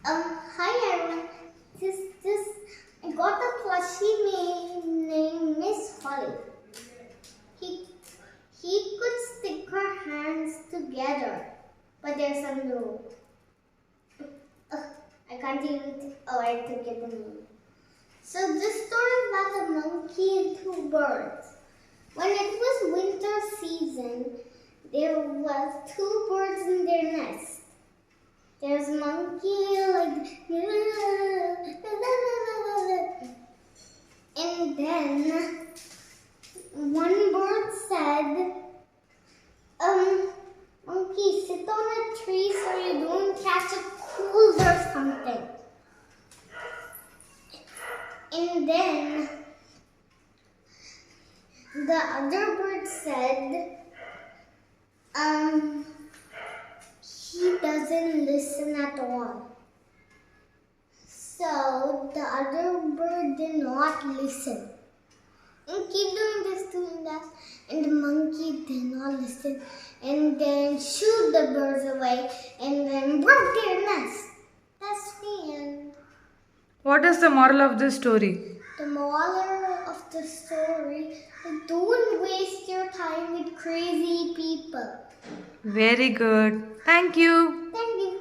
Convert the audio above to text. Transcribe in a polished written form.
Hi everyone. This I got a plushie named Miss Holly. He he could stick her hands together, but there's some rule. I can't even. I took it the name. So this story is about a monkey and two birds. When it was winter season, there was two birds in their nest. There's a monkey like, and then one bird said, monkey, sit on a tree so you don't catch a cold or something. And then the other bird said, he doesn't listen at all. So the other bird did not listen. And keep doing that. And the monkey did not listen. And then shooed the birds away and then broke their nest. That's the end. What is the moral of this story? The moral of the story is don't waste your time with crazy people. Very good. Thank you. Thank you.